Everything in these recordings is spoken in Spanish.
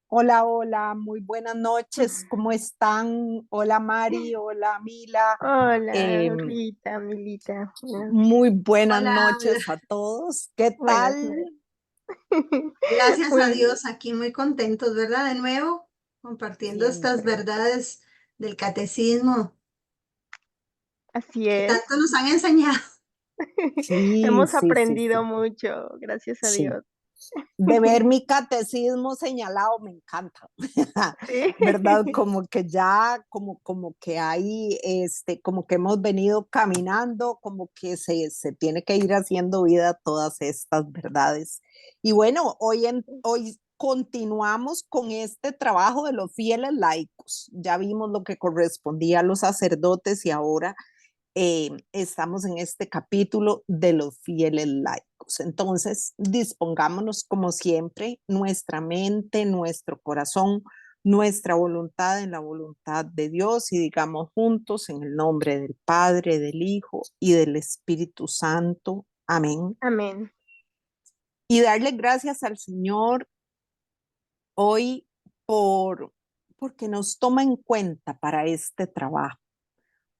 Hola, hola, muy buenas noches, ¿cómo están? Hola Mari, hola Mila, Hola, em, Rita, Milita. muy buenas Hola, hola. noches a todos. ¿Qué Buenas tal? noches. Gracias a Muy bien, Dios, aquí muy contentos, ¿verdad? De nuevo, compartiendo estas Siempre. verdades del catecismo así que es. tanto nos han enseñado. Sí, Hemos sí, sí, aprendido sí, mucho, gracias a sí. Dios. De ver mi catecismo señalado me encanta, Sí, ¿verdad? Como que ya, como que hay, como que hemos venido caminando, como que se tiene que ir haciendo vida todas estas verdades. Y bueno, hoy continuamos con este trabajo de los fieles laicos. Ya vimos lo que correspondía a los sacerdotes y ahora estamos en este capítulo de los fieles laicos. Entonces, dispongámonos como siempre, nuestra mente, nuestro corazón, nuestra voluntad en la voluntad de Dios y digamos juntos en el nombre del Padre, del Hijo y del Espíritu Santo. Amén. amén. Y darle gracias al Señor hoy por porque nos toma en cuenta para este trabajo,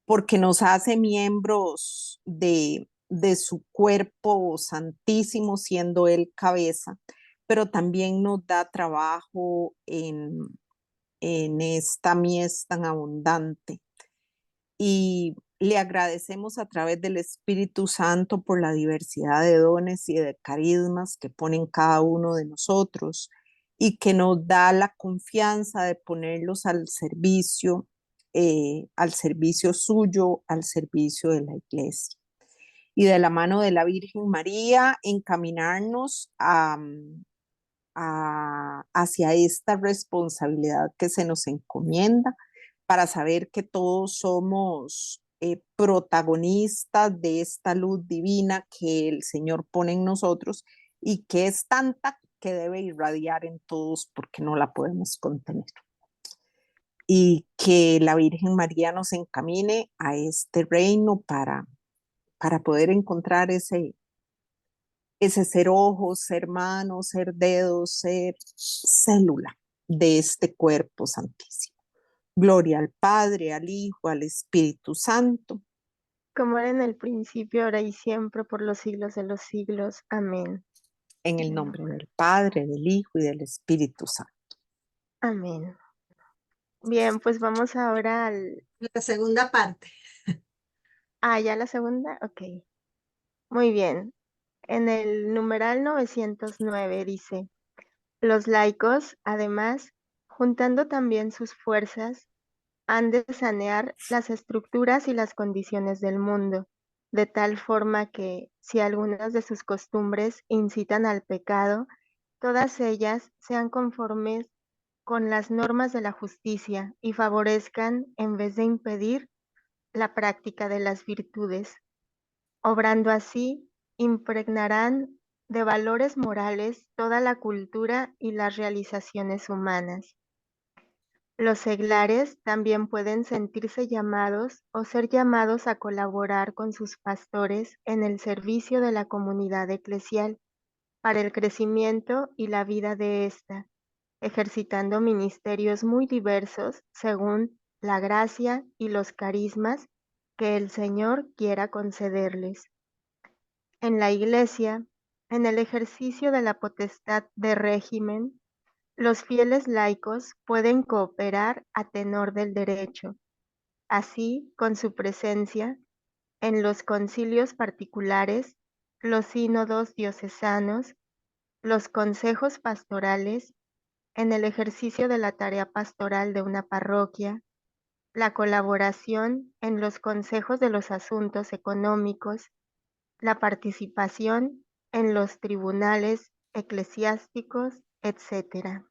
porque nos hace miembros de su cuerpo santísimo, siendo Él cabeza, pero también nos da trabajo en esta mies tan abundante. Y le agradecemos a través del Espíritu Santo por la diversidad de dones y de carismas que pone en cada uno de nosotros y que nos da la confianza de ponerlos al servicio suyo, al servicio de la iglesia. Y de la mano de la Virgen María, encaminarnos hacia esta responsabilidad que se nos encomienda para saber que todos somos protagonistas de esta luz divina que el Señor pone en nosotros y que es tanta que debe irradiar en todos porque no la podemos contener. Y que la Virgen María nos encamine a este reino para poder encontrar ese ser ojos, ser manos, ser dedos, ser célula de este cuerpo santísimo. Gloria al Padre, al Hijo, al Espíritu Santo, Como era en el principio, ahora y siempre, por los siglos de los siglos. Amén. en el nombre del Padre, del Hijo y del Espíritu Santo. Amén. Bien, pues vamos ahora al... La segunda parte. Ah, ¿ya la segunda? Ok. Muy bien. En el numeral 909 dice: los laicos, además, juntando también sus fuerzas, han de sanear las estructuras y las condiciones del mundo, de tal forma que, si algunas de sus costumbres incitan al pecado, todas ellas sean conformes con las normas de la justicia y favorezcan, en vez de impedir, la práctica de las virtudes. Obrando así, impregnarán de valores morales toda la cultura y las realizaciones humanas. Los seglares también pueden sentirse llamados o ser llamados a colaborar con sus pastores en el servicio de la comunidad eclesial para el crecimiento y la vida de ésta, ejercitando ministerios muy diversos según la gracia y los carismas que el Señor quiera concederles. En la Iglesia, en el ejercicio de la potestad de régimen, los fieles laicos pueden cooperar a tenor del derecho, así con su presencia en los concilios particulares, los sínodos diocesanos, los consejos pastorales, en el ejercicio de la tarea pastoral de una parroquia, la colaboración en los consejos de los asuntos económicos, la participación en los tribunales eclesiásticos, etc.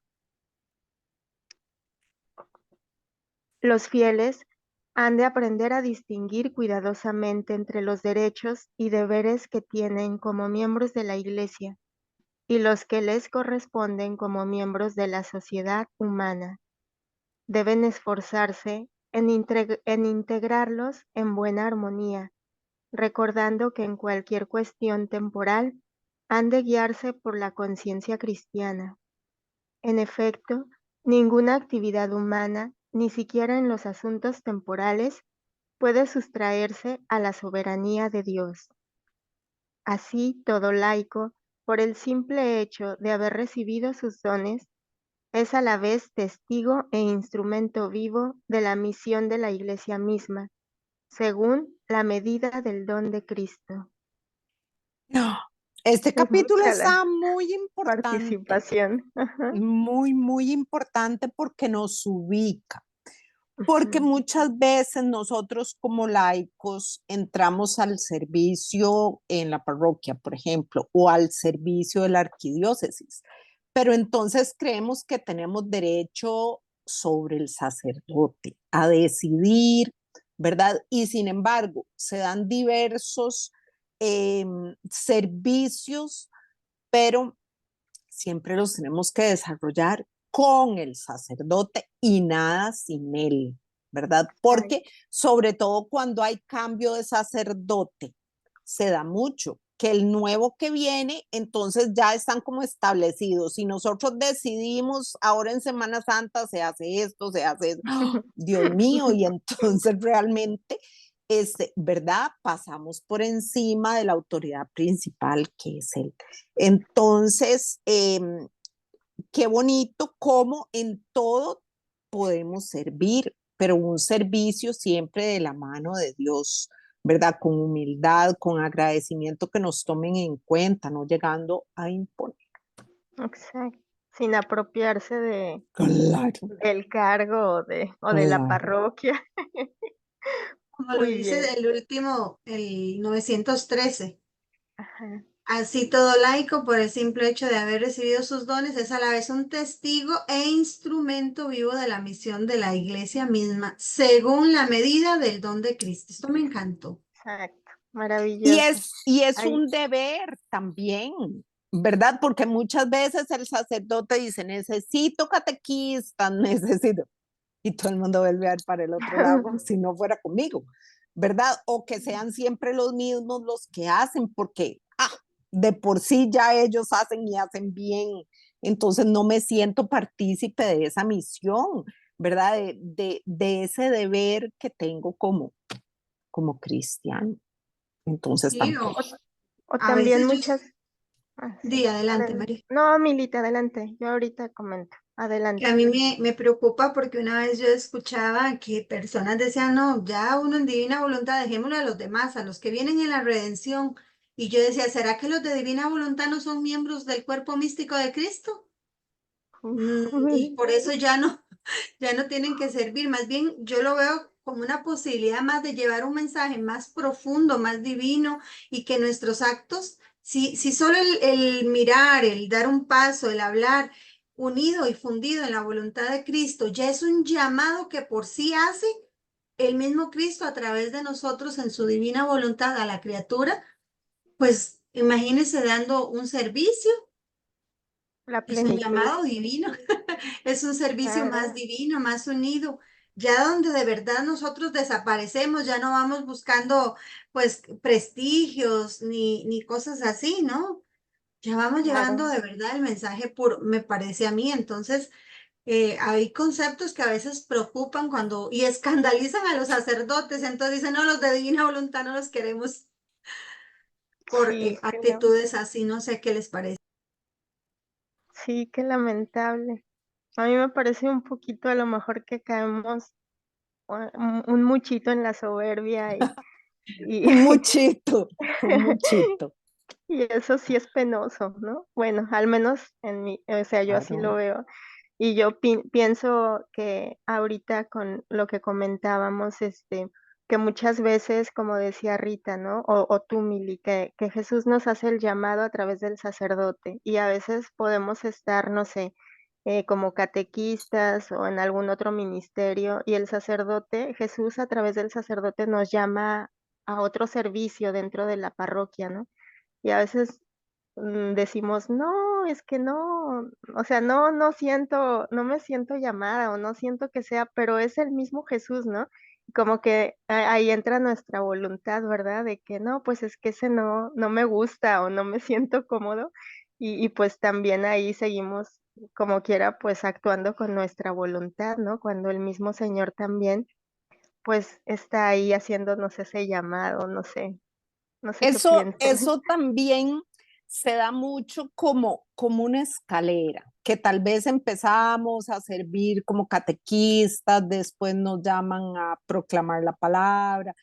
Los fieles han de aprender a distinguir cuidadosamente entre los derechos y deberes que tienen como miembros de la Iglesia y los que les corresponden como miembros de la sociedad humana. Deben esforzarse en integrarlos en buena armonía, recordando que en cualquier cuestión temporal han de guiarse por la conciencia cristiana. En efecto, Ninguna actividad humana, ni siquiera en los asuntos temporales, puede sustraerse a la soberanía de Dios. Así, todo laico, por el simple hecho de haber recibido sus dones, es a la vez testigo e instrumento vivo de la misión de la Iglesia misma, según la medida del don de Cristo. No, este Es capítulo mucha la está muy importante, participación. Ajá. muy importante porque nos ubica. Porque Ujú. muchas veces nosotros como laicos entramos al servicio en la parroquia, por ejemplo, o al servicio de la arquidiócesis, pero entonces creemos que tenemos derecho sobre el sacerdote a decidir, ¿verdad? Y sin embargo, se dan diversos servicios, pero siempre los tenemos que desarrollar con el sacerdote y nada sin él, ¿verdad? Ay, Porque sobre todo cuando hay cambio de sacerdote, se da mucho que el nuevo que viene, entonces ya están como establecidos. Si nosotros decidimos ahora en Semana Santa se hace esto, se hace eso, ¡oh, Dios mío! Y entonces realmente ¿verdad? Pasamos por encima de la autoridad principal que es él. Entonces, qué bonito cómo en todo podemos servir, pero un servicio siempre de la mano de Dios, ¿verdad? Con humildad, con agradecimiento que nos tomen en cuenta, no llegando a imponer. exacto. Sin apropiarse Claro, del cargo o de la claro. parroquia. Como lo Muy dice bien. el último, el 913. Ajá. Así todo laico, por el simple hecho de haber recibido sus dones, es a la vez un testigo e instrumento vivo de la misión de la iglesia misma, según la medida del don de Cristo. Esto me encantó. Exacto. Maravilloso. Y es Ay, un deber también, ¿verdad? Porque muchas veces el sacerdote dice, necesito catequistas, necesito. Y todo el mundo vuelve a ver para el otro lado como si no fuera conmigo, ¿verdad? O que sean siempre los mismos los que hacen, porque de por sí ya ellos hacen y hacen bien, entonces no me siento partícipe de esa misión, ¿verdad? De ese deber que tengo como cristiano. Entonces Sí, tampoco. o a también veces yo... muchas. Sí. Di adelante, María. No, Milita, adelante. Yo ahorita comento. Que a Adelante. mí me preocupa porque una vez yo escuchaba que personas decían, no, ya uno en divina voluntad, dejémoslo a los demás, a los que vienen en la redención. Y yo decía, ¿será que los de divina voluntad no son miembros del cuerpo místico de Cristo? Uf. Y por eso ya no, ya no tienen que servir. Más bien yo lo veo como una posibilidad más de llevar un mensaje más profundo, más divino y que nuestros actos, si solo el mirar, el dar un paso, el hablar unido y fundido en la voluntad de Cristo, ya es un llamado que por sí hace el mismo Cristo a través de nosotros en su divina voluntad a la criatura, pues imagínense dando un servicio, La es un plenitud. llamado divino. Es un servicio más Claro, divino, más unido, ya donde de verdad nosotros desaparecemos, ya no vamos buscando pues prestigios ni cosas así, ¿no? Ya vamos llevando claro. de verdad el mensaje puro, me parece a mí. Entonces, hay conceptos que a veces preocupan cuando y escandalizan a los sacerdotes, entonces dicen, no, los de divina voluntad no los queremos por Sí, actitudes así, no sé qué les parece. sí, qué lamentable. A mí me parece un poquito a lo mejor que caemos un muchito en la soberbia y, Un muchito, un muchito. y eso sí es penoso, ¿no? Bueno, al menos o sea, yo así lo Claro. veo. Y yo pienso que ahorita con lo que comentábamos, que muchas veces, como decía Rita, ¿no? O tú, Mili, que Jesús nos hace el llamado a través del sacerdote y a veces podemos estar, no sé, como catequistas o en algún otro ministerio y el sacerdote, Jesús a través del sacerdote nos llama a otro servicio dentro de la parroquia, ¿no? Y a veces decimos, no, es que no, o sea, no siento, no me siento llamada o no siento que sea, pero es el mismo Jesús, ¿no? Como que ahí entra nuestra voluntad, ¿verdad? De que no, pues es que ese no me gusta o no me siento cómodo y pues también ahí seguimos como quiera, pues actuando con nuestra voluntad, ¿no? Cuando el mismo Señor también, pues está ahí haciéndonos ese llamado, no sé qué piensen. Eso también se da mucho como una escalera, que tal vez empezamos a servir como catequistas, después nos llaman a proclamar la palabra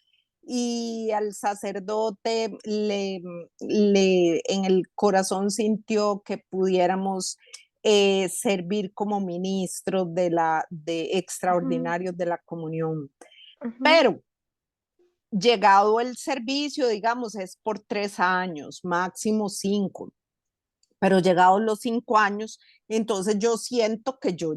y al sacerdote en el corazón sintió que pudiéramos servir como ministros de Ujú, extraordinarios de la comunión. ujú, Pero llegado el servicio, digamos, es por 3 años, máximo 5, pero llegados los 5 años, entonces yo siento que yo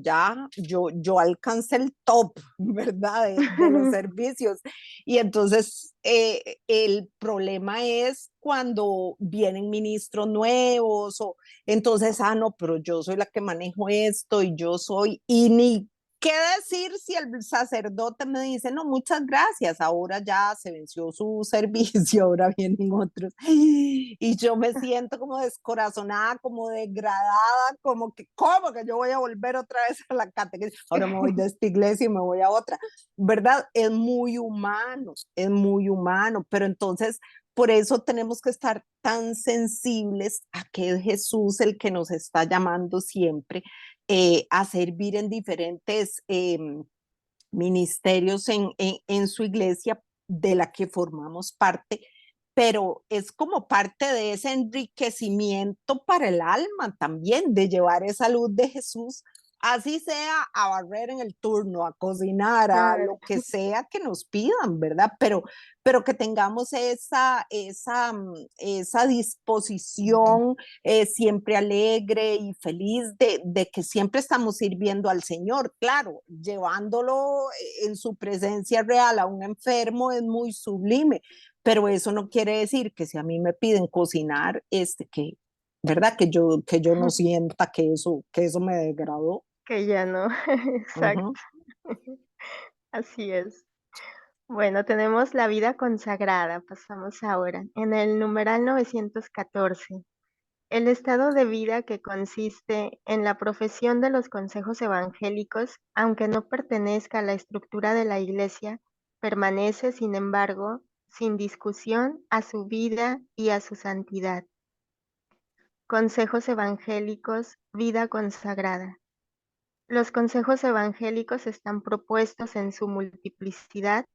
alcancé el top, ¿verdad? De los servicios. Y entonces el problema es cuando vienen ministros nuevos o entonces, no, pero yo soy la que manejo esto y yo soy, y ni qué decir si el sacerdote me dice, no, muchas gracias, ahora ya se venció su servicio, ahora vienen otros. Y yo me siento como descorazonada, como degradada, ¿cómo que yo voy a volver otra vez a la catequesis? Ahora me voy de esta iglesia y me voy a otra, ¿verdad? Es muy humano, pero entonces por eso tenemos que estar tan sensibles a que es Jesús el que nos está llamando siempre a servir en diferentes ministerios en su iglesia de la que formamos parte, pero es como parte de ese enriquecimiento para el alma también, de llevar esa luz de Jesús, así sea a barrer en el turno, a cocinar, a claro, lo que sea que nos pidan, ¿verdad? Pero que tengamos esa disposición siempre alegre y feliz de que siempre estamos sirviendo al Señor. Claro, llevándolo en su presencia real a un enfermo es muy sublime, pero eso no quiere decir que si a mí me piden cocinar, ¿verdad? Que yo no sienta que eso me degradó. que ya no, exacto, Ujú. así es. Bueno, tenemos la vida consagrada, pasamos ahora. En el numeral 914, el estado de vida que consiste en la profesión de los consejos evangélicos, aunque no pertenezca a la estructura de la Iglesia, permanece, sin embargo, sin discusión a su vida y a su santidad. Consejos evangélicos, vida consagrada. Los consejos evangélicos están propuestos en su multiplicidad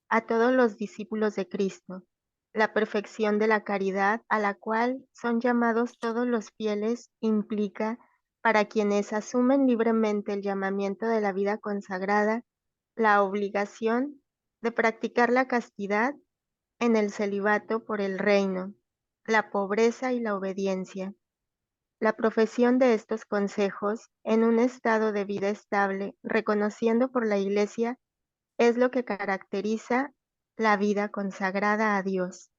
a todos los discípulos de Cristo, la perfección de la caridad a la cual son llamados todos los fieles implica, para quienes asumen libremente el llamamiento de la vida consagrada, la obligación de practicar la castidad en el celibato por el reino, la pobreza y la obediencia. La profesión de estos consejos, en un estado de vida estable, reconociendo por la Iglesia, es lo que caracteriza la vida consagrada a Dios.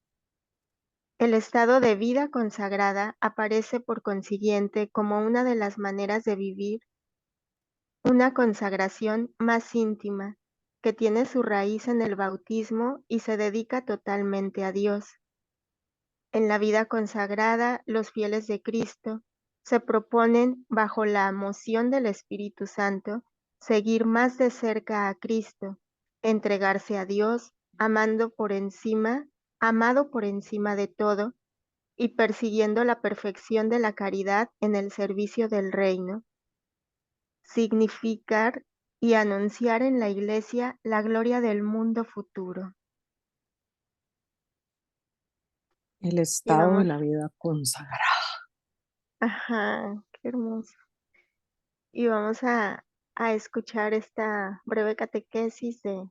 El estado de vida consagrada aparece por consiguiente como una de las maneras de vivir una consagración más íntima, que tiene su raíz en el bautismo y se dedica totalmente a Dios. En la vida consagrada, los fieles de Cristo se proponen, bajo la moción del Espíritu Santo, seguir más de cerca a Cristo, entregarse a Dios, amado por encima de todo, y persiguiendo la perfección de la caridad en el servicio del reino, significar y anunciar en la Iglesia la gloria del mundo futuro. El Y estado de vamos, la vida consagrada. ajá, qué hermoso. Y vamos a escuchar esta breve catequesis de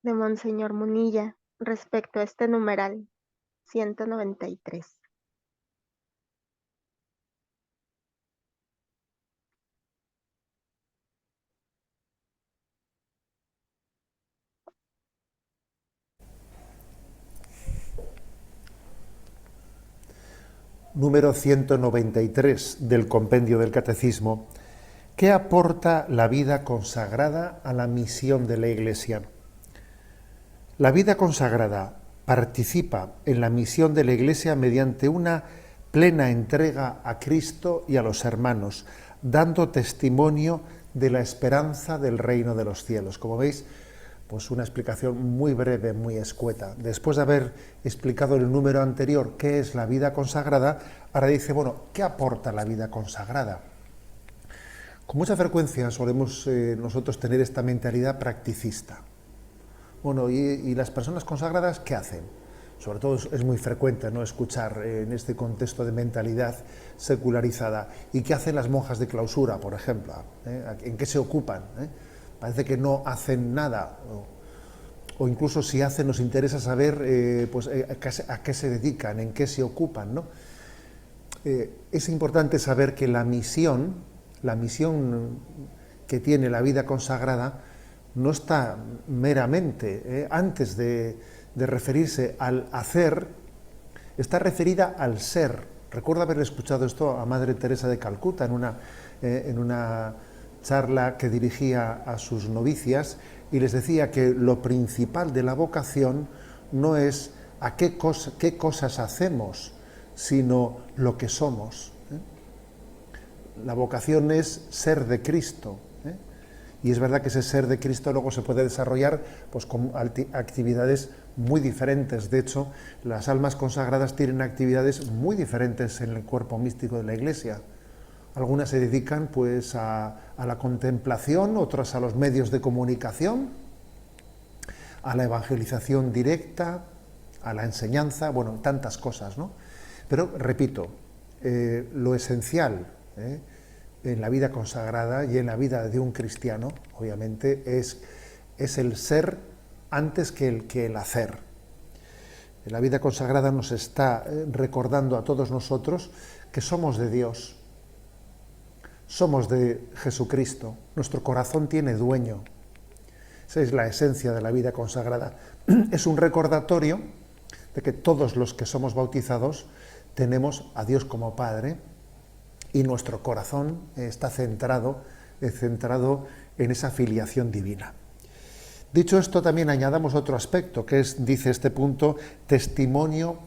Monseñor Munilla respecto a este numeral 193. Número 193 del Compendio del Catecismo. ¿Qué aporta la vida consagrada a la misión de la Iglesia? La vida consagrada participa en la misión de la Iglesia mediante una plena entrega a Cristo y a los hermanos, dando testimonio de la esperanza del reino de los cielos. Como veis, pues una explicación muy breve, muy escueta. Después de haber explicado en el número anterior qué es la vida consagrada, ahora dice, bueno, ¿qué aporta la vida consagrada? Con mucha frecuencia solemos nosotros tener esta mentalidad practicista. Bueno, ¿y las personas consagradas qué hacen? Sobre todo es muy frecuente, ¿no?, escuchar en este contexto de mentalidad secularizada. ¿Y qué hacen las monjas de clausura, por ejemplo? ¿En qué se ocupan? Parece que no hacen nada. O incluso si hacen, nos interesa saber a qué se dedican, en qué se ocupan, ¿no? Es importante saber que la misión que tiene la vida consagrada no está meramente, antes de referirse al hacer, está referida al ser. Recuerdo haber escuchado esto a Madre Teresa de Calcuta en una charla que dirigía a sus novicias, y les decía que lo principal de la vocación no es a qué cosas hacemos, sino lo que somos. La vocación es ser de Cristo. Y es verdad que ese ser de Cristo luego se puede desarrollar pues, con actividades muy diferentes. De hecho, las almas consagradas tienen actividades muy diferentes en el cuerpo místico de la Iglesia. Algunas se dedican pues, a la contemplación, otras a los medios de comunicación, a la evangelización directa, a la enseñanza, bueno, tantas cosas, ¿no? Pero, repito, lo esencial, en la vida consagrada y en la vida de un cristiano, obviamente, es el ser antes que el hacer. La vida consagrada nos está recordando a todos nosotros que somos de Dios, somos de Jesucristo, nuestro corazón tiene dueño. Esa es la esencia de la vida consagrada. Es un recordatorio de que todos los que somos bautizados tenemos a Dios como Padre, y nuestro corazón está centrado en esa filiación divina. Dicho esto, también añadamos otro aspecto, que es, dice este punto, testimonio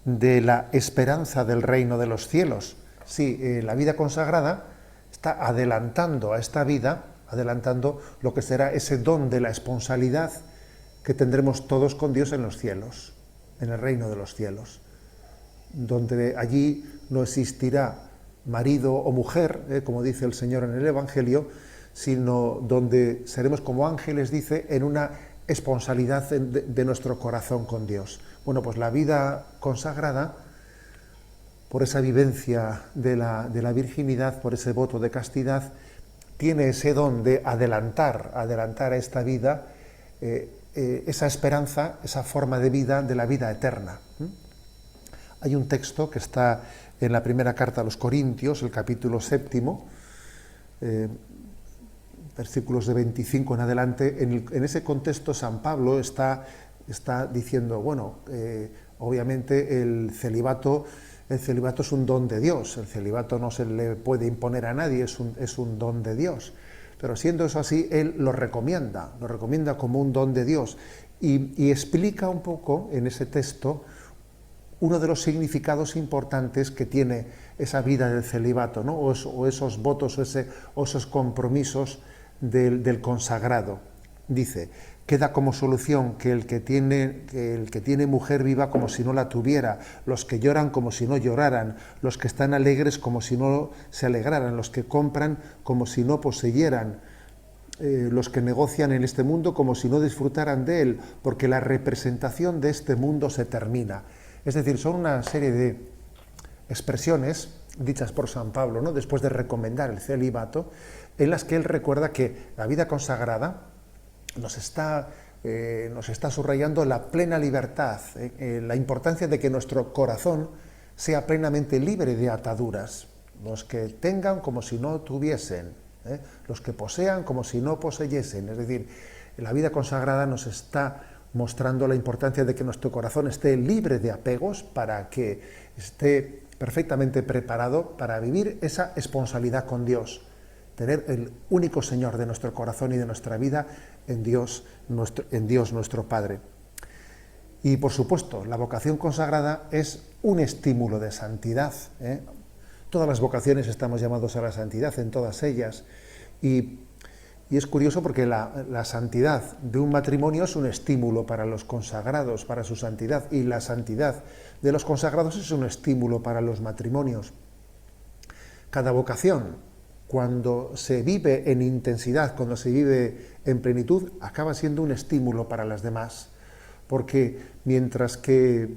de la esperanza del reino de los cielos. Sí, la vida consagrada está adelantando a esta vida, adelantando lo que será ese don de la esponsalidad que tendremos todos con Dios en los cielos, en el reino de los cielos, donde allí no existirá marido o mujer, como dice el Señor en el Evangelio, sino donde seremos como ángeles, dice, en una esponsalidad de nuestro corazón con Dios. Bueno, pues la vida consagrada, por esa vivencia de la virginidad, por ese voto de castidad, tiene ese don de adelantar a esta vida esa esperanza, esa forma de vida de la vida eterna. Hay un texto que está en la primera carta a los Corintios, el capítulo 7, versículos de 25 en adelante. En ese contexto San Pablo está diciendo, bueno, obviamente el celibato es un don de Dios, el celibato no se le puede imponer a nadie, es un don de Dios. Pero siendo eso así, él lo recomienda como un don de Dios, y explica un poco en ese texto uno de los significados importantes que tiene esa vida del celibato, ¿no? o esos votos o esos compromisos del consagrado. Dice, queda como solución que el que tiene mujer viva como si no la tuviera, los que lloran como si no lloraran, los que están alegres como si no se alegraran, los que compran como si no poseyeran, los que negocian en este mundo como si no disfrutaran de él, porque la representación de este mundo se termina. Es decir, son una serie de expresiones dichas por San Pablo, ¿no?, después de recomendar el celibato, en las que él recuerda que la vida consagrada nos está subrayando la plena libertad, la importancia de que nuestro corazón sea plenamente libre de ataduras. Los que tengan como si no tuviesen, los que posean como si no poseyesen. Es decir, la vida consagrada nos está mostrando la importancia de que nuestro corazón esté libre de apegos para que esté perfectamente preparado para vivir esa esponsalidad con Dios, tener el único Señor de nuestro corazón y de nuestra vida en Dios nuestro Padre. Y por supuesto, la vocación consagrada es un estímulo de santidad, ¿eh? Todas las vocaciones estamos llamados a la santidad, en todas ellas. Y, y es curioso porque la santidad de un matrimonio es un estímulo para los consagrados, para su santidad, y la santidad de los consagrados es un estímulo para los matrimonios. Cada vocación, cuando se vive en intensidad, cuando se vive en plenitud, acaba siendo un estímulo para las demás. Porque mientras que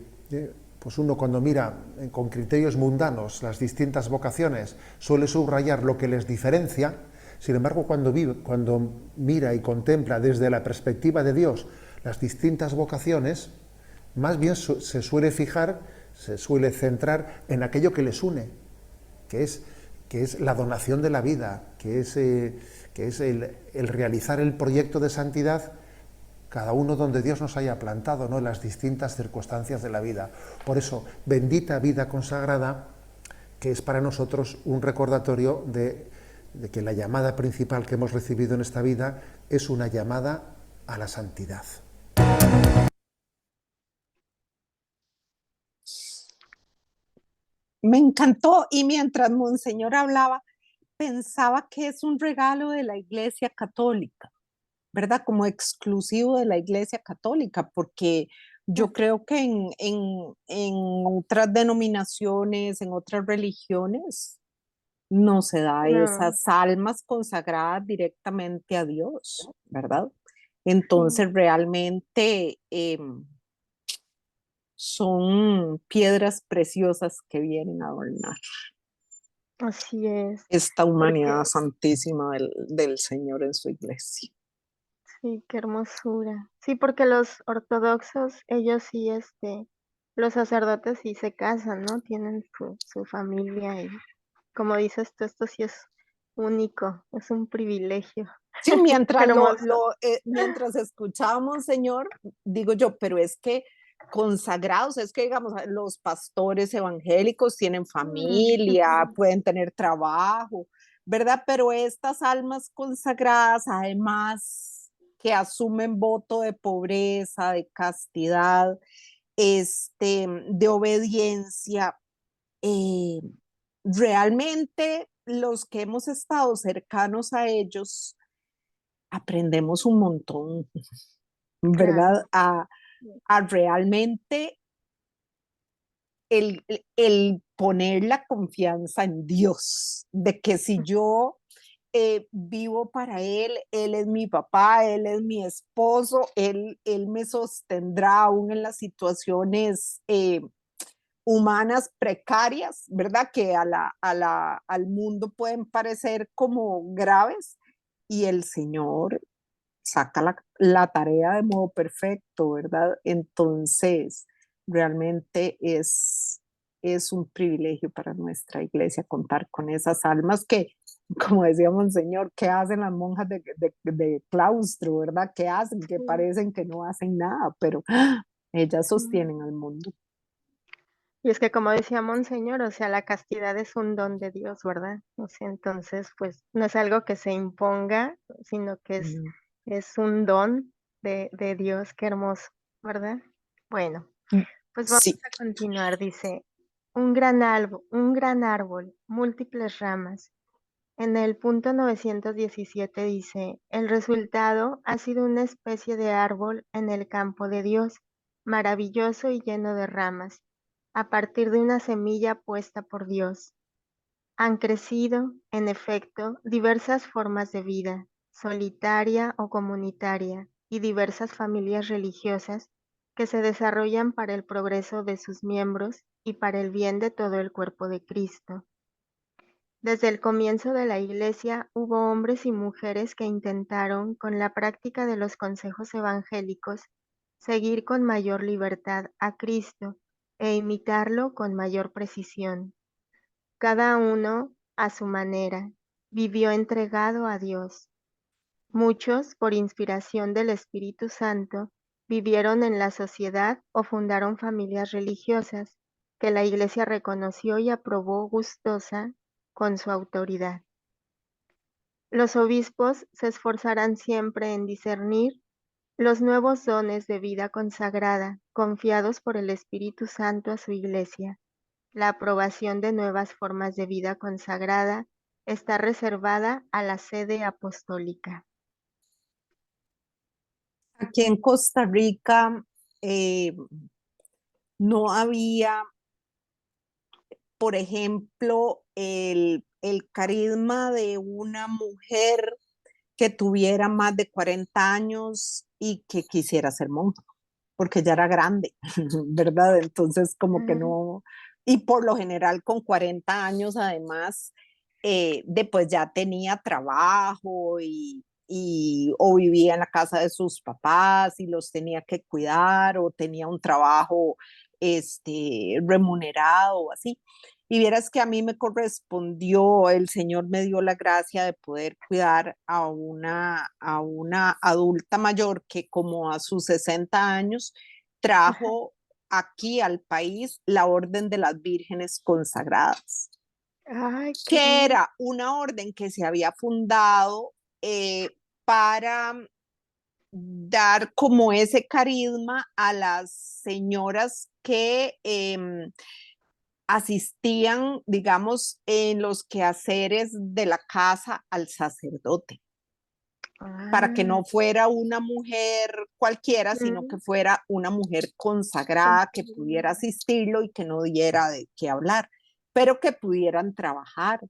pues uno cuando mira con criterios mundanos las distintas vocaciones suele subrayar lo que les diferencia, sin embargo cuando mira y contempla desde la perspectiva de Dios las distintas vocaciones, más bien se suele fijar, se suele centrar en aquello que les une, que es la donación de la vida, que es el realizar el proyecto de santidad, cada uno donde Dios nos haya plantado, ¿no?, en las distintas circunstancias de la vida. Por eso, bendita vida consagrada, que es para nosotros un recordatorio de que la llamada principal que hemos recibido en esta vida es una llamada a la santidad. Me encantó y mientras Monseñor hablaba, pensaba que es un regalo de la Iglesia Católica, ¿verdad? Como exclusivo de la Iglesia Católica, porque yo creo que en otras denominaciones, en otras religiones, no se da No, esas almas consagradas directamente a Dios, ¿verdad? sí, Entonces realmente son piedras preciosas que vienen a adornar así es. esta humanidad Porque santísima del Señor en su iglesia. sí, qué hermosura. Sí, porque los ortodoxos, ellos sí, los sacerdotes sí se casan, ¿no? Tienen su familia y como dices tú, esto sí es único, es un privilegio. Sí, Qué hermoso. mientras escuchábamos, Señor, digo yo, pero es que consagrados, es que digamos, los pastores evangélicos tienen Mm, familia, pueden tener trabajo, ¿verdad? Pero estas almas consagradas, además que asumen voto de pobreza, de castidad, de obediencia, eh, realmente los que hemos estado cercanos a ellos, aprendemos un montón, ¿verdad? claro. A realmente el poner la confianza en Dios, de que si yo vivo para Él es mi papá, Él es mi esposo, Él me sostendrá aún en las situaciones humanas precarias, ¿verdad? Que al mundo pueden parecer como graves, y el Señor saca la tarea de modo perfecto, ¿verdad? Entonces, realmente es un privilegio para nuestra iglesia contar con esas almas que, como decía Monseñor, ¿qué hacen las monjas de claustro, verdad? ¿Qué hacen? Que Sí. parecen que no hacen nada, pero ellas Mm. sostienen al mundo. Y es que como decía Monseñor, o sea, la castidad es un don de Dios, ¿verdad? O sea, entonces, pues, no es algo que se imponga, sino que Mm. es un don de Dios, qué hermoso, ¿verdad? Bueno, pues vamos Sí, a continuar, dice, un gran árbol, múltiples ramas. En el punto 917 dice, el resultado ha sido una especie de árbol en el campo de Dios, maravilloso y lleno de ramas, a partir de una semilla puesta por Dios. Han crecido, en efecto, diversas formas de vida, solitaria o comunitaria, y diversas familias religiosas que se desarrollan para el progreso de sus miembros y para el bien de todo el cuerpo de Cristo. Desde el comienzo de la Iglesia hubo hombres y mujeres que intentaron, con la práctica de los consejos evangélicos, seguir con mayor libertad a Cristo e imitarlo con mayor precisión. Cada uno, a su manera, vivió entregado a Dios. Muchos, por inspiración del Espíritu Santo, vivieron en la sociedad o fundaron familias religiosas que la Iglesia reconoció y aprobó gustosa con su autoridad. Los obispos se esforzarán siempre en discernir los nuevos dones de vida consagrada confiados por el Espíritu Santo a su Iglesia. La aprobación de nuevas formas de vida consagrada está reservada a la sede apostólica. Aquí en Costa Rica no había, por ejemplo, el carisma de una mujer que tuviera más de 40 años y que quisiera ser monja, porque ya era grande, ¿verdad? Entonces, como que Mm, no, y por lo general con 40 años además, después ya tenía trabajo o vivía en la casa de sus papás y los tenía que cuidar o tenía un trabajo remunerado o así. Y vieras que a mí me correspondió, el Señor me dio la gracia de poder cuidar a una adulta mayor que como a sus 60 años ajá. trajo aquí al país la Orden de las Vírgenes Consagradas, Ay, qué que bonito. era una orden que se había fundado para dar como ese carisma a las señoras que asistían, digamos, en los quehaceres de la casa al sacerdote, para que Ah, no fuera una mujer cualquiera, sino que mm, fuera una mujer consagrada que pudiera consagrada. asistirlo y que no diera de qué hablar, pero que pudieran trabajar,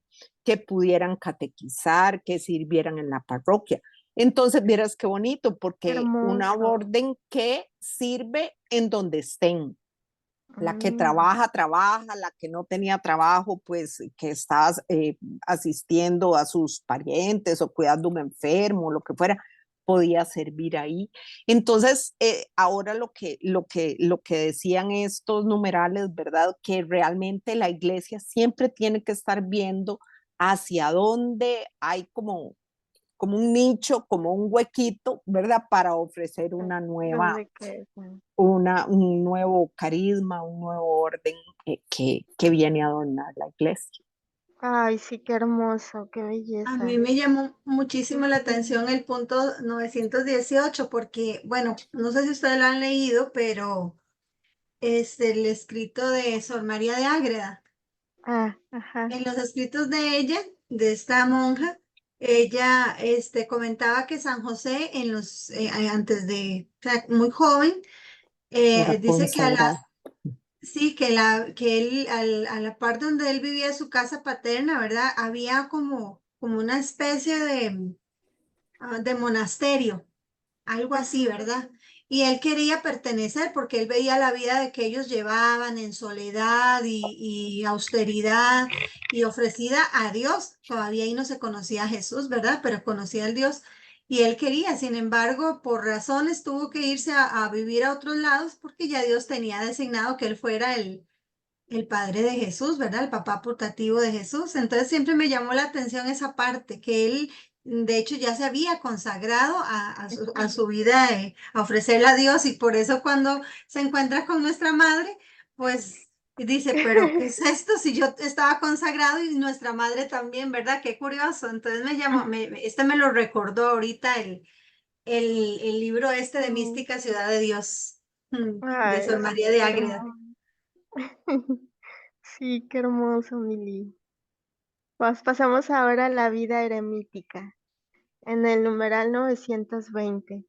que pudieran catequizar, que sirvieran en la parroquia. Entonces, vieras qué bonito, Qué porque una hermoso. orden que sirve en donde estén, la que Mm, trabaja, trabaja, la que no tenía trabajo, pues que está asistiendo a sus parientes o cuidando a un enfermo, lo que fuera, podía servir ahí. Entonces, ahora lo que decían estos numerales, ¿verdad? Que realmente la iglesia siempre tiene que estar viendo hacia dónde hay como un nicho, como un huequito, ¿verdad? Para ofrecer una nueva ¿dónde queda? un nuevo carisma, un nuevo orden que viene a adornar la iglesia. Ay, sí, qué hermoso, qué A mí belleza. me llamó muchísimo la atención el punto 918 porque, bueno, no sé si ustedes lo han leído, pero es el escrito de Sor María de Ágreda. Ah, ajá. En los escritos de ella, de esta monja, ella comentaba que San José antes de, o sea, muy joven, Era dice que a la, consagrado. sí, que él, a la parte donde él vivía, su casa paterna, ¿verdad? Había como una especie de monasterio, algo así, ¿verdad? Y él quería pertenecer porque él veía la vida de que ellos llevaban en soledad y austeridad y ofrecida a Dios. Todavía ahí no se conocía a Jesús, ¿verdad? Pero conocía al Dios. Y él quería, sin embargo, por razones tuvo que irse a vivir a otros lados porque ya Dios tenía designado que él fuera el padre de Jesús, ¿verdad? El papá putativo de Jesús. Entonces siempre me llamó la atención esa parte, que él, de hecho, ya se había consagrado a su vida, a ofrecerla a Dios, y por eso cuando se encuentra con nuestra madre, pues dice, pero ¿qué es esto? Si yo estaba consagrado y nuestra madre también, ¿verdad? Qué curioso. Entonces me llamó, me lo recordó ahorita el libro este de Mm, Mística Ciudad de Dios, de ay, Sor María de qué Ágreda. hermoso. Sí, qué hermoso, Mili. Pues pasamos ahora a la vida eremítica. En el numeral 920,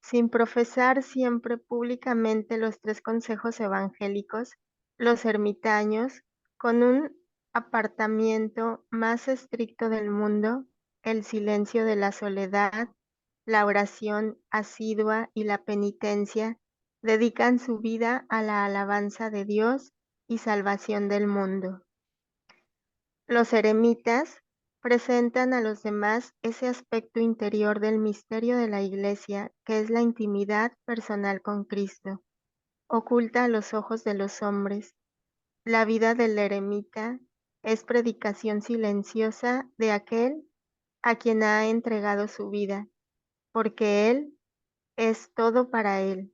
sin profesar siempre públicamente los tres consejos evangélicos, los ermitaños, con un apartamiento más estricto del mundo, el silencio de la soledad, la oración asidua y la penitencia, dedican su vida a la alabanza de Dios y salvación del mundo. Los eremitas presentan a los demás ese aspecto interior del misterio de la Iglesia que es la intimidad personal con Cristo, oculta a los ojos de los hombres. La vida del eremita es predicación silenciosa de aquel a quien ha entregado su vida, porque Él es todo para Él.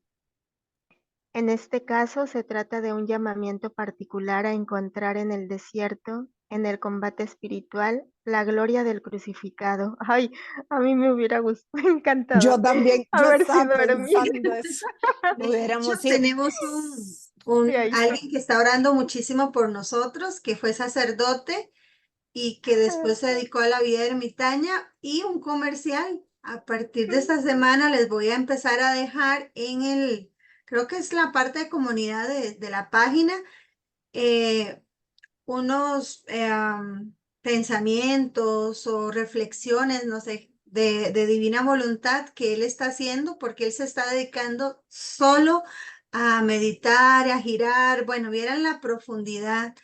En este caso se trata de un llamamiento particular a encontrar en el desierto, en el combate espiritual, la gloria del crucificado. Ay, a mí me hubiera encantado Yo también, yo haber estaba sido Hermíone. pensando eso. De hecho, Hubiéramos sido. tenemos Sí, ahí está. alguien que está orando muchísimo por nosotros, que fue sacerdote y que después se dedicó a la vida ermitaña y un comercial. A partir de esta semana les voy a empezar a dejar creo que es la parte de comunidad de la página, eh, unos pensamientos o reflexiones, no sé, de divina voluntad que él está haciendo porque él se está dedicando solo a meditar, a girar. Bueno, vieran la profundidad.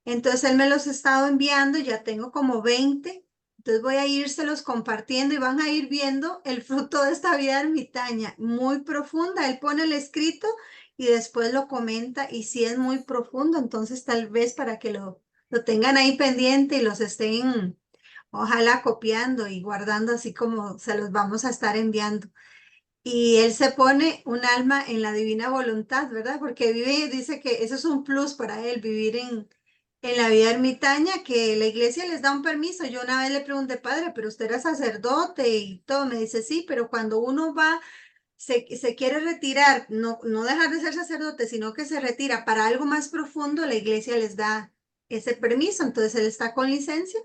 Entonces él me los ha estado enviando, ya tengo como 20. Entonces voy a írselos compartiendo y van a ir viendo el fruto de esta vida ermitaña, muy profunda. Él pone el escrito y después lo comenta y si es muy profundo, entonces tal vez para que lo tengan ahí pendiente y los estén, ojalá copiando y guardando así como se los vamos a estar enviando. Y él se pone un alma en la divina voluntad, ¿verdad? Porque vive, dice que eso es un plus para él, vivir en la vida ermitaña, que la iglesia les da un permiso. Yo una vez le pregunté, padre, pero usted era sacerdote y todo. Me dice, sí, pero cuando uno va, se quiere retirar, no dejar de ser sacerdote, sino que se retira para algo más profundo, la iglesia les da ese permiso. Entonces él está con licencia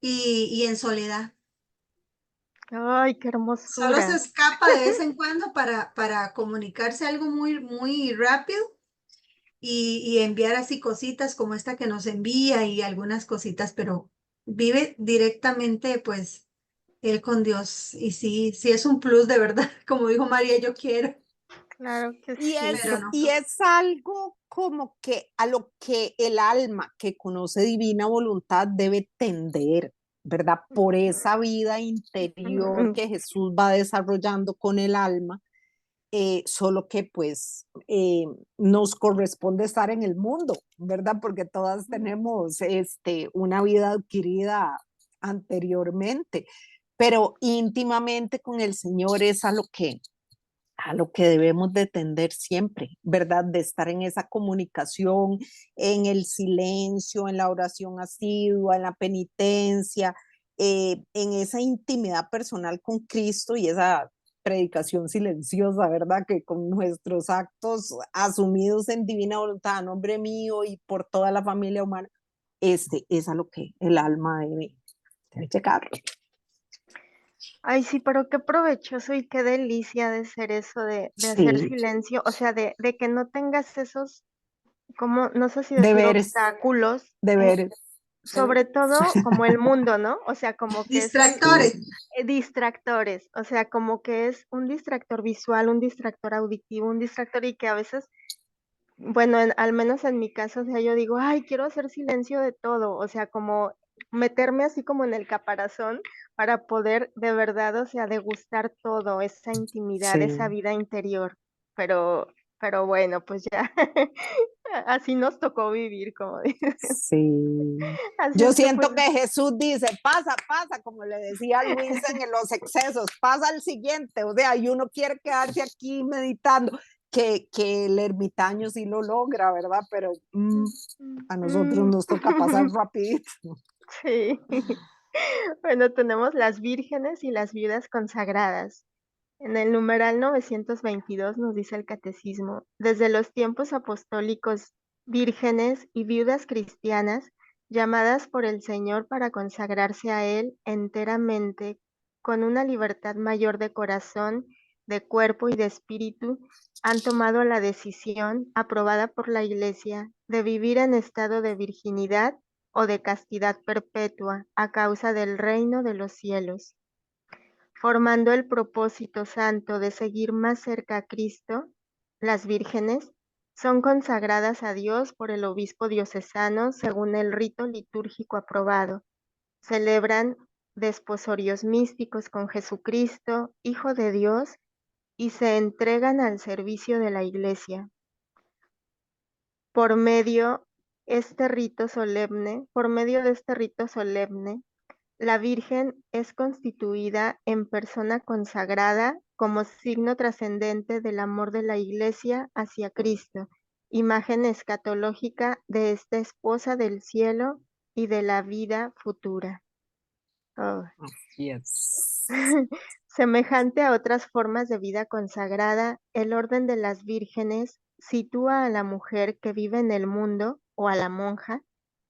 y en soledad. Ay, qué Solo se hermosura. escapa de vez en cuando para comunicarse algo muy, muy rápido y enviar así cositas como esta que nos envía y algunas cositas, pero vive directamente pues él con Dios. Y sí, sí es un plus de verdad, como dijo María, yo quiero, Claro que Y sí. pero es, no. y es algo como que a lo que el alma que conoce divina voluntad debe tender, ¿verdad? Por esa vida interior Mm, que Jesús va desarrollando con el alma, solo que pues nos corresponde estar en el mundo, ¿verdad? Porque todas tenemos una vida adquirida anteriormente, pero íntimamente con el Señor es a lo que debemos de tender siempre, ¿verdad? De estar en esa comunicación, en el silencio, en la oración asidua, en la penitencia, en esa intimidad personal con Cristo y esa predicación silenciosa, ¿verdad? Que con nuestros actos asumidos en divina voluntad, a nombre mío y por toda la familia humana, es a lo que el alma debe llegar. Ay, sí, pero qué provechoso y qué delicia de ser eso de hacer Sí, silencio, o sea, de que no tengas esos, como, no sé si decir deberes, obstáculos, deberes. sobre todo como el mundo, ¿no? O sea, como que es un Sí, Distractores. distractores, o sea, como que es un distractor visual, un distractor auditivo, un distractor y que a veces, bueno, al menos en mi caso, o sea, yo digo, ay, quiero hacer silencio de todo, o sea, como meterme así como en el caparazón para poder de verdad, o sea, degustar todo, esa intimidad, esa sí. vida interior. Pero, pero bueno, pues ya, así nos tocó vivir, como dices. Sí. Así Yo es que pues siento que Jesús dice, pasa, pasa, como le decía Luis en los excesos, pasa al siguiente, o sea, y uno quiere quedarse aquí meditando, que el ermitaño sí lo logra, ¿verdad? Pero a nosotros mm, nos toca pasar rapidito. sí. Bueno, tenemos las vírgenes y las viudas consagradas. En el numeral 922 nos dice el catecismo, desde los tiempos apostólicos, vírgenes y viudas cristianas, llamadas por el Señor para consagrarse a Él enteramente, con una libertad mayor de corazón, de cuerpo y de espíritu, han tomado la decisión, aprobada por la Iglesia, de vivir en estado de virginidad o de castidad perpetua a causa del reino de los cielos, formando el propósito santo de seguir más cerca a Cristo. Las vírgenes son consagradas a Dios por el obispo diocesano según el rito litúrgico aprobado. Celebran desposorios místicos con Jesucristo, Hijo de Dios, y se entregan al servicio de la Iglesia. Por medio por medio de este rito solemne, la Virgen es constituida en persona consagrada como signo trascendente del amor de la Iglesia hacia Cristo, imagen escatológica de esta esposa del cielo y de la vida futura. Oh. Así es. Semejante a otras formas de vida consagrada, el orden de las vírgenes sitúa a la mujer que vive en el mundo o a la monja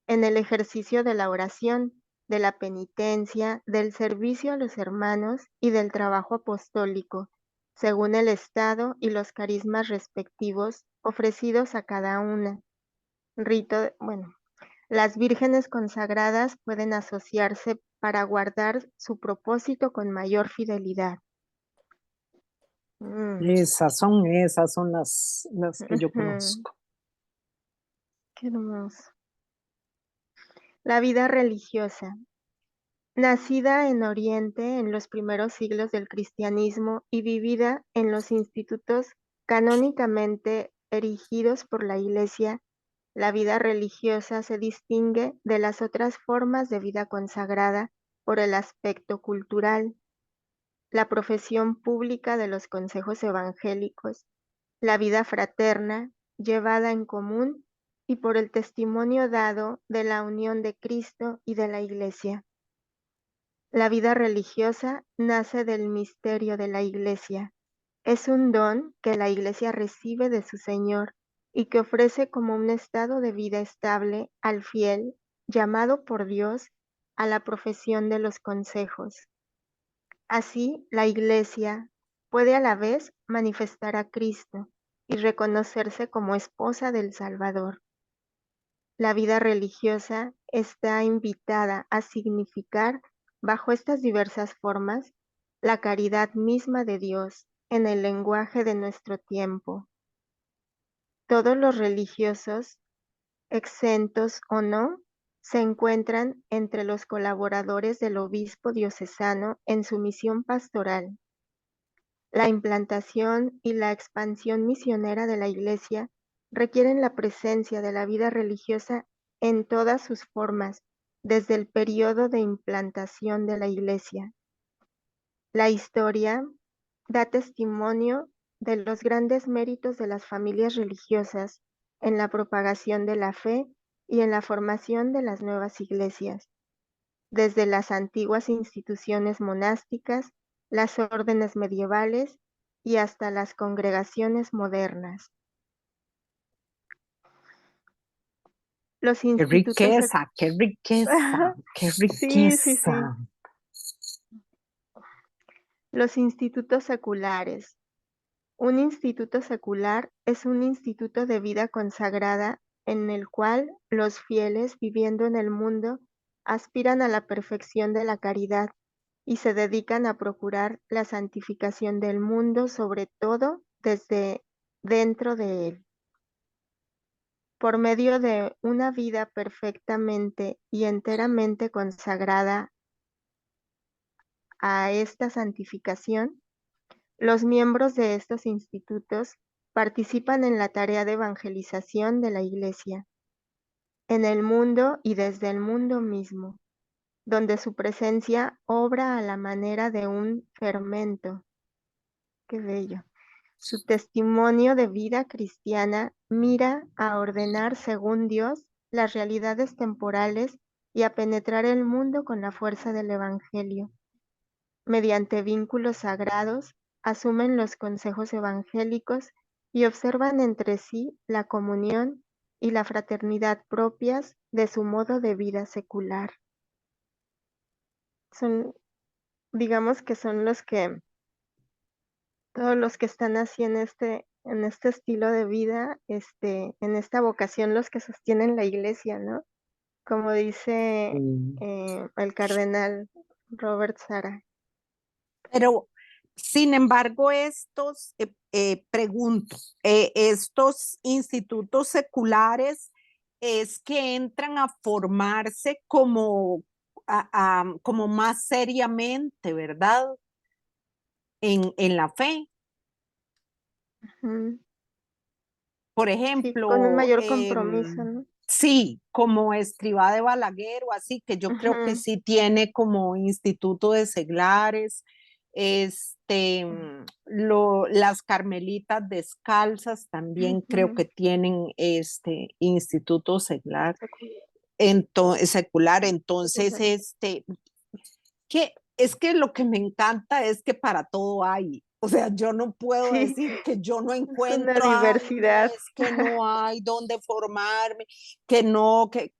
en el ejercicio de la oración, de la penitencia, del servicio a los hermanos y del trabajo apostólico, según el estado y los carismas respectivos ofrecidos a cada una. Las vírgenes consagradas pueden asociarse para guardar su propósito con mayor fidelidad. Esas son las que yo Ujú, conozco. qué hermoso. La vida religiosa. Nacida en Oriente en los primeros siglos del cristianismo y vivida en los institutos canónicamente erigidos por la Iglesia, la vida religiosa se distingue de las otras formas de vida consagrada por el aspecto cultural, la profesión pública de los consejos evangélicos, la vida fraterna llevada en común y por el testimonio dado de la unión de Cristo y de la Iglesia. La vida religiosa nace del misterio de la Iglesia. Es un don que la Iglesia recibe de su Señor y que ofrece como un estado de vida estable al fiel, llamado por Dios a la profesión de los consejos. Así, la Iglesia puede a la vez manifestar a Cristo y reconocerse como esposa del Salvador. La vida religiosa está invitada a significar, bajo estas diversas formas, la caridad misma de Dios en el lenguaje de nuestro tiempo. Todos los religiosos, exentos o no, se encuentran entre los colaboradores del obispo diocesano en su misión pastoral. La implantación y la expansión misionera de la Iglesia requieren la presencia de la vida religiosa en todas sus formas, desde el periodo de implantación de la Iglesia. La historia da testimonio de los grandes méritos de las familias religiosas en la propagación de la fe y en la formación de las nuevas iglesias, desde las antiguas instituciones monásticas, las órdenes medievales y hasta las congregaciones modernas. Los Qué institutos riqueza, qué riqueza, qué sí, sí, sí. riqueza. Los institutos seculares. Un instituto secular es un instituto de vida consagrada en el cual los fieles viviendo en el mundo aspiran a la perfección de la caridad y se dedican a procurar la santificación del mundo, sobre todo desde dentro de él. Por medio de una vida perfectamente y enteramente consagrada a esta santificación, los miembros de estos institutos participan en la tarea de evangelización de la Iglesia, en el mundo y desde el mundo mismo, donde su presencia obra a la manera de un fermento. Qué bello. Su testimonio de vida cristiana mira a ordenar según Dios las realidades temporales y a penetrar el mundo con la fuerza del Evangelio. Mediante vínculos sagrados, asumen los consejos evangélicos y observan entre sí la comunión y la fraternidad propias de su modo de vida secular. Son, digamos que son todos los que están así en este estilo de vida, en esta vocación, los que sostienen la iglesia, ¿no? Como dice Mm. el cardenal Robert Sara. Pero, sin embargo, pregunto, estos institutos seculares es que entran a formarse como más seriamente, ¿verdad? En la fe. Ujú. Por Sí, con un ejemplo, mayor compromiso, ¿no? sí, como Escrivá de Balaguer o así, que yo creo que Ujú, sí tiene como instituto de seglares, las Carmelitas Descalzas también creo ujú. que tienen este instituto seglar. secular. Entonces, Ujú. que es que lo que me encanta es que para todo hay. O sea, yo no puedo Sí, decir que yo no es una encuentro, ay, no, diversidad. es que no hay dónde formarme, que no, que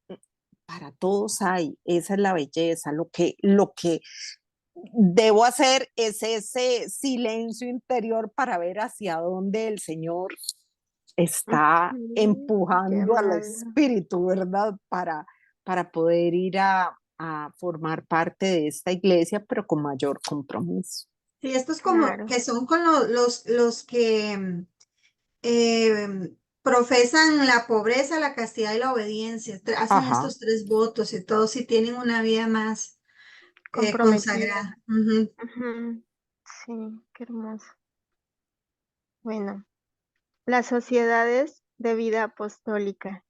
para todos hay. Esa es la belleza. Lo que debo hacer es ese silencio interior para ver hacia dónde el Señor está Ujú, qué empujando al amable. espíritu, ¿verdad? Para poder ir a formar parte de esta iglesia, pero con mayor compromiso. Sí, estos como Claro. que son con los que profesan la pobreza, la castidad y la obediencia. Hacen Ajá. estos tres votos y todos si tienen una vida más Comprometida. consagrada. Ujú. Ujú. Sí, qué hermoso. Bueno, las sociedades de vida apostólica.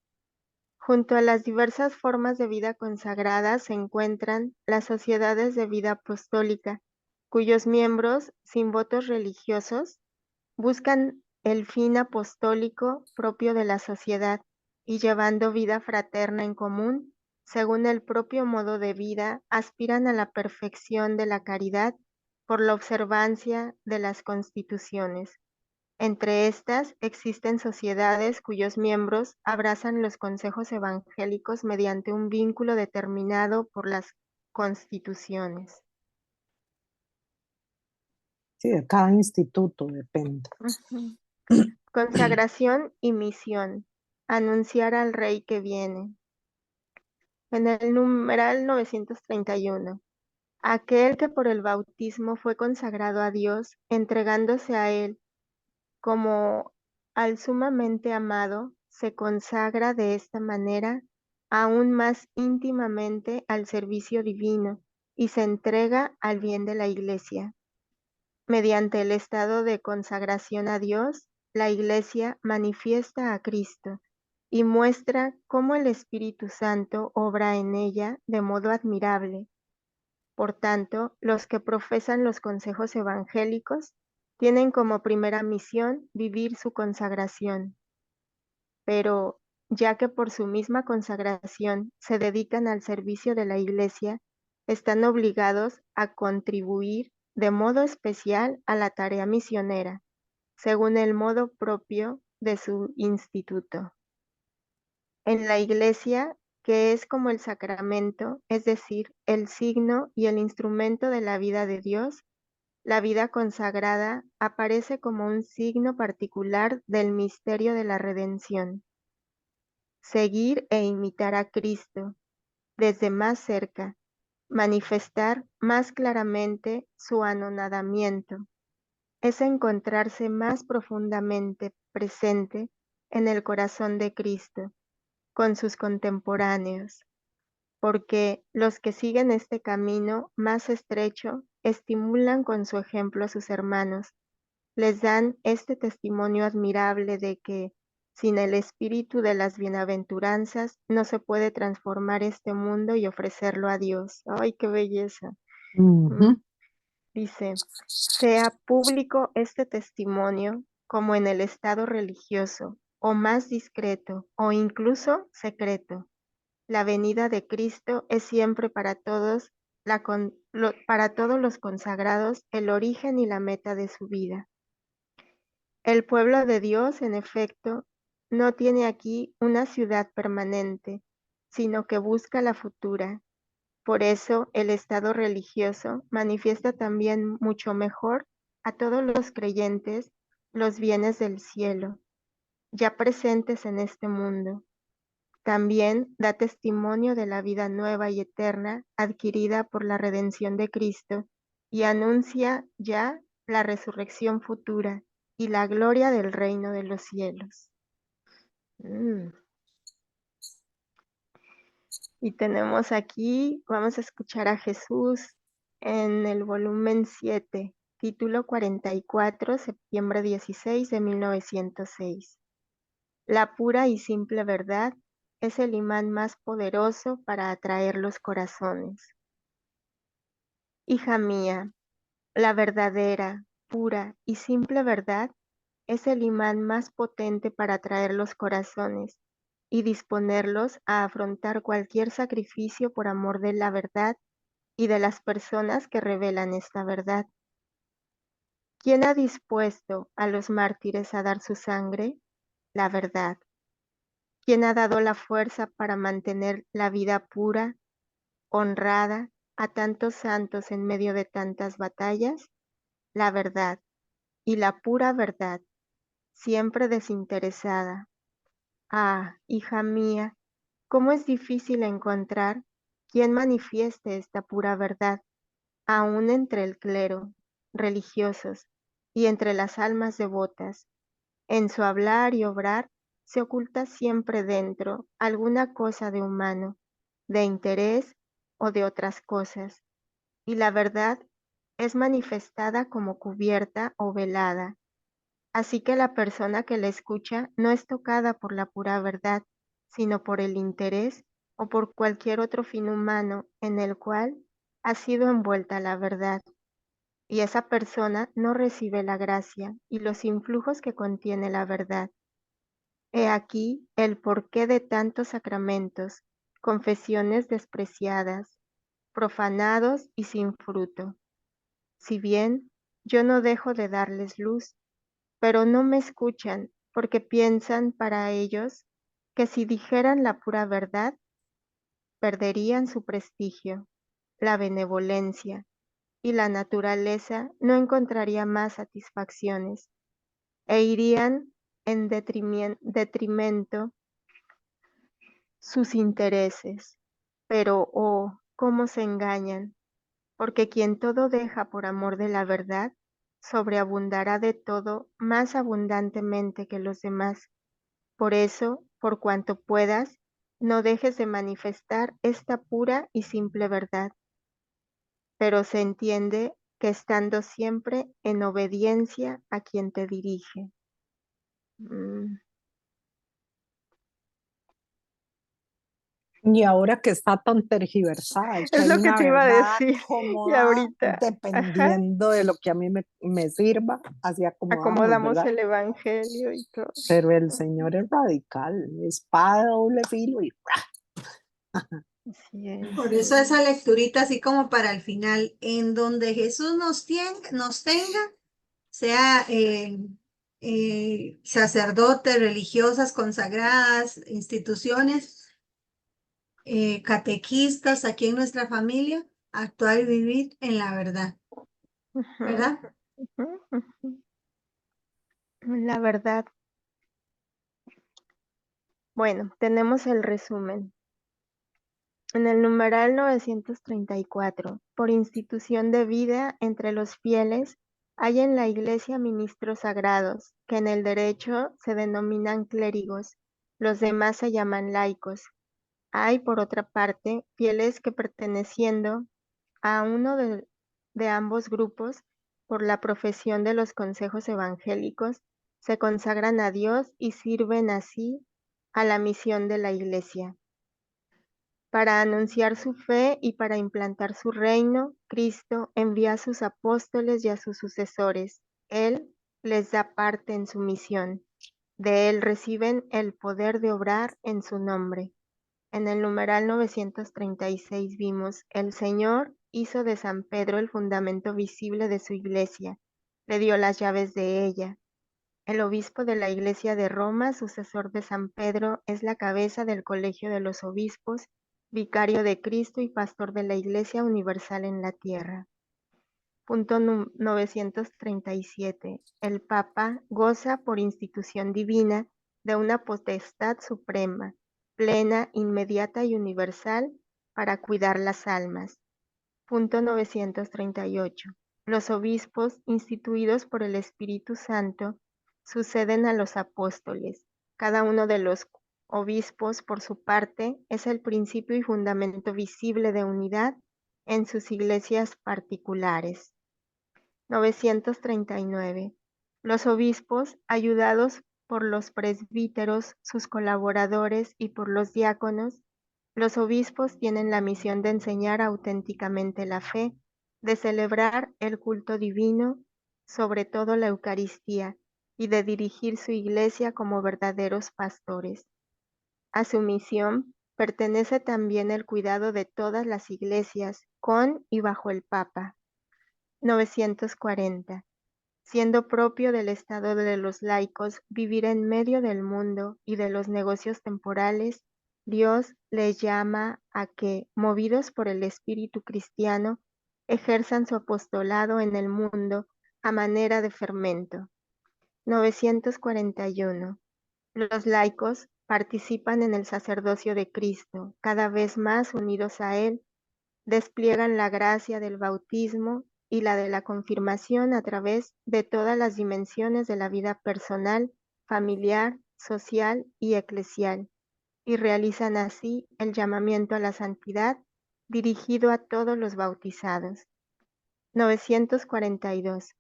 Junto a las diversas formas de vida consagrada se encuentran las sociedades de vida apostólica, cuyos miembros, sin votos religiosos, buscan el fin apostólico propio de la sociedad y llevando vida fraterna en común, según el propio modo de vida, aspiran a la perfección de la caridad por la observancia de las constituciones. Entre estas existen sociedades cuyos miembros abrazan los consejos evangélicos mediante un vínculo determinado por las constituciones. Sí, de cada instituto depende. Ujú. Consagración y misión. Anunciar al Rey que viene. En el numeral 931. Aquel que por el bautismo fue consagrado a Dios, entregándose a Él como al sumamente amado, se consagra de esta manera aún más íntimamente al servicio divino y se entrega al bien de la Iglesia. Mediante el estado de consagración a Dios, la Iglesia manifiesta a Cristo y muestra cómo el Espíritu Santo obra en ella de modo admirable. Por tanto, los que profesan los consejos evangélicos tienen como primera misión vivir su consagración, pero ya que por su misma consagración se dedican al servicio de la Iglesia, están obligados a contribuir de modo especial a la tarea misionera, según el modo propio de su instituto. En la Iglesia, que es como el sacramento, es decir, el signo y el instrumento de la vida de Dios, la vida consagrada aparece como un signo particular del misterio de la redención. Seguir e imitar a Cristo desde más cerca, manifestar más claramente su anonadamiento, es encontrarse más profundamente presente en el corazón de Cristo, con sus contemporáneos, porque los que siguen este camino más estrecho estimulan con su ejemplo a sus hermanos, les dan este testimonio admirable de que sin el espíritu de las bienaventuranzas no se puede transformar este mundo y ofrecerlo a Dios. ¡Ay, qué belleza! Mm, Ujú. Dice, sea público este testimonio como en el estado religioso, o más discreto, o incluso secreto. La venida de Cristo es siempre para todos, para todos los consagrados el origen y la meta de su vida. El pueblo de Dios, en efecto, no tiene aquí una ciudad permanente, sino que busca la futura. Por eso el estado religioso manifiesta también mucho mejor a todos los creyentes los bienes del cielo, ya presentes en este mundo. También da testimonio de la vida nueva y eterna adquirida por la redención de Cristo y anuncia ya la resurrección futura y la gloria del reino de los cielos. Mm. Y tenemos aquí, vamos a escuchar a Jesús en el volumen 7, título 44, septiembre 16 de 1906. La pura y simple verdad es el imán más poderoso para atraer los corazones. Hija mía, la verdadera, pura y simple verdad es el imán más potente para atraer los corazones, y disponerlos a afrontar cualquier sacrificio por amor de la verdad y de las personas que revelan esta verdad. ¿Quién ha dispuesto a los mártires a dar su sangre? La verdad. ¿Quién ha dado la fuerza para mantener la vida pura, honrada, a tantos santos en medio de tantas batallas? La verdad, y la pura verdad, siempre desinteresada. Ah, hija mía, cómo es difícil encontrar quien manifieste esta pura verdad, aun entre el clero, religiosos, y entre las almas devotas. En su hablar y obrar se oculta siempre dentro alguna cosa de humano, de interés o de otras cosas, y la verdad es manifestada como cubierta o velada. Así que la persona que la escucha no es tocada por la pura verdad, sino por el interés o por cualquier otro fin humano en el cual ha sido envuelta la verdad, y esa persona no recibe la gracia y los influjos que contiene la verdad. He aquí el porqué de tantos sacramentos, confesiones despreciadas, profanados y sin fruto. Si bien yo no dejo de darles luz, pero no me escuchan porque piensan para ellos que si dijeran la pura verdad, perderían su prestigio, la benevolencia, y la naturaleza no encontraría más satisfacciones, e irían en detrimento sus intereses. Pero, oh, cómo se engañan, porque quien todo deja por amor de la verdad, sobreabundará de todo más abundantemente que los demás. Por eso, por cuanto puedas, no dejes de manifestar esta pura y simple verdad, pero se entiende que estando siempre en obediencia a quien te dirige. Mm, Y ahora que está tan tergiversada, que Es hay lo que una te iba a verdad decir. Y cómoda ahorita, ajá, dependiendo de lo que a mí me sirva, así acomodamos, acomodamos ¿verdad? el evangelio y todo. Pero el Señor es radical, espada de doble filo y Así es. Por eso esa lecturita así como para el final, en donde Jesús nos tenga, sea sacerdotes, religiosas, consagradas, instituciones, catequistas aquí en nuestra familia, actuar y vivir en la verdad, Ujú, ¿verdad? ujú, ujú. La verdad. Bueno, tenemos el resumen. En el numeral 934, por institución de vida entre los fieles, hay en la Iglesia ministros sagrados, que en el derecho se denominan clérigos, los demás se llaman laicos. Hay, por otra parte, fieles que perteneciendo a uno de ambos grupos, por la profesión de los consejos evangélicos, se consagran a Dios y sirven así a la misión de la Iglesia. Para anunciar su fe y para implantar su reino, Cristo envía a sus apóstoles y a sus sucesores. Él les da parte en su misión. De Él reciben el poder de obrar en su nombre. En el numeral 936 vimos: el Señor hizo de San Pedro el fundamento visible de su iglesia, le dio las llaves de ella. El obispo de la Iglesia de Roma, sucesor de San Pedro, es la cabeza del Colegio de los Obispos, vicario de Cristo y pastor de la Iglesia universal en la tierra. Punto 937. El Papa goza por institución divina de una potestad suprema, plena, inmediata y universal para cuidar las almas. Punto 938. Los obispos, instituidos por el Espíritu Santo, suceden a los apóstoles. Cada uno de los obispos, por su parte, es el principio y fundamento visible de unidad en sus iglesias particulares. 939. Los obispos, ayudados por los presbíteros, sus colaboradores y por los diáconos, los obispos tienen la misión de enseñar auténticamente la fe, de celebrar el culto divino, sobre todo la Eucaristía, y de dirigir su iglesia como verdaderos pastores. A su misión pertenece también el cuidado de todas las iglesias con y bajo el Papa. 940. Siendo propio del estado de los laicos vivir en medio del mundo y de los negocios temporales, Dios les llama a que, movidos por el espíritu cristiano, ejerzan su apostolado en el mundo a manera de fermento. 941. Los laicos participan en el sacerdocio de Cristo, cada vez más unidos a Él, despliegan la gracia del bautismo y la de la confirmación a través de todas las dimensiones de la vida personal, familiar, social y eclesial, y realizan así el llamamiento a la santidad dirigido a todos los bautizados. 942.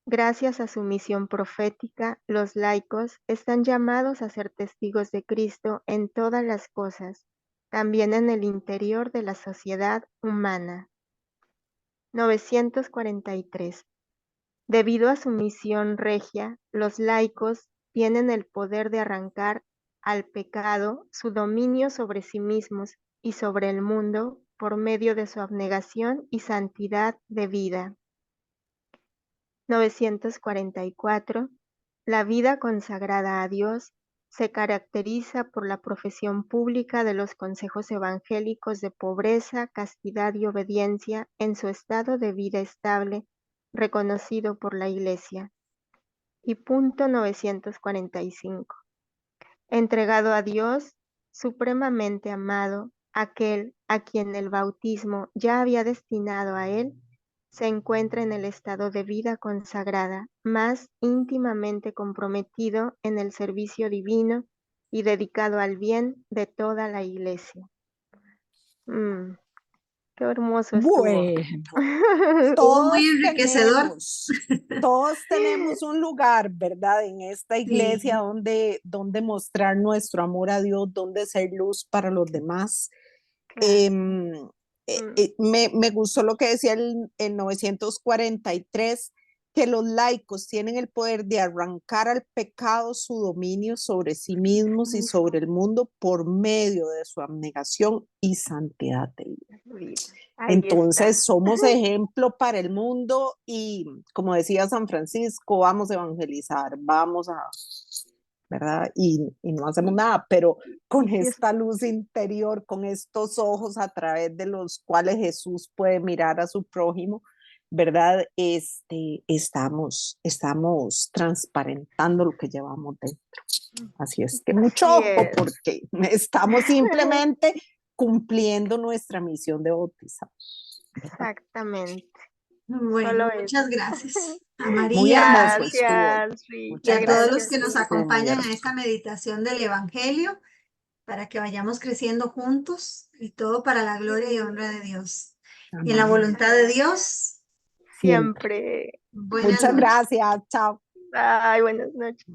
Gracias a su misión profética, los laicos están llamados a ser testigos de Cristo en todas las cosas, también en el interior de la sociedad humana. 943. Debido a su misión regia, los laicos tienen el poder de arrancar al pecado su dominio sobre sí mismos y sobre el mundo por medio de su abnegación y santidad de vida. 944. La vida consagrada a Dios se caracteriza por la profesión pública de los consejos evangélicos de pobreza, castidad y obediencia en su estado de vida estable, reconocido por la Iglesia. Y punto 945. Entregado a Dios, supremamente amado, aquel a quien el bautismo ya había destinado a él, se encuentra en el estado de vida consagrada, más íntimamente comprometido en el servicio divino y dedicado al bien de toda la Iglesia. Qué hermoso estuvo. Bueno, Estuvo muy enriquecedor. todos tenemos un lugar, ¿verdad? En esta iglesia Sí, donde mostrar nuestro amor a Dios, donde ser luz para los demás. Claro. Me gustó lo que decía el 943, que los laicos tienen el poder de arrancar al pecado su dominio sobre sí mismos y sobre el mundo por medio de su abnegación y santidad de vida. Ahí Entonces está. somos ejemplo para el mundo y como decía San Francisco, vamos a evangelizar, vamos a, ¿verdad? Y no hacemos nada, pero con esta luz interior, con estos ojos a través de los cuales Jesús puede mirar a su prójimo, ¿verdad? Estamos transparentando lo que llevamos dentro. Así es que mucho Así ojo, es. porque estamos simplemente cumpliendo nuestra misión de bautizar. Exactamente. bueno, Solo eso. muchas gracias a Muy María hermoso estuvo. Gracias, y Rita. Muchas a todos los gracias. que nos Gracias. Estuvo muy acompañan a hermoso. esta meditación del Evangelio para que vayamos creciendo juntos y todo para la gloria y honra de Dios. Y en la Amén. voluntad de Dios, Siempre. Siempre. buenas Muchas noches. gracias. Chao. Ay, buenas noches.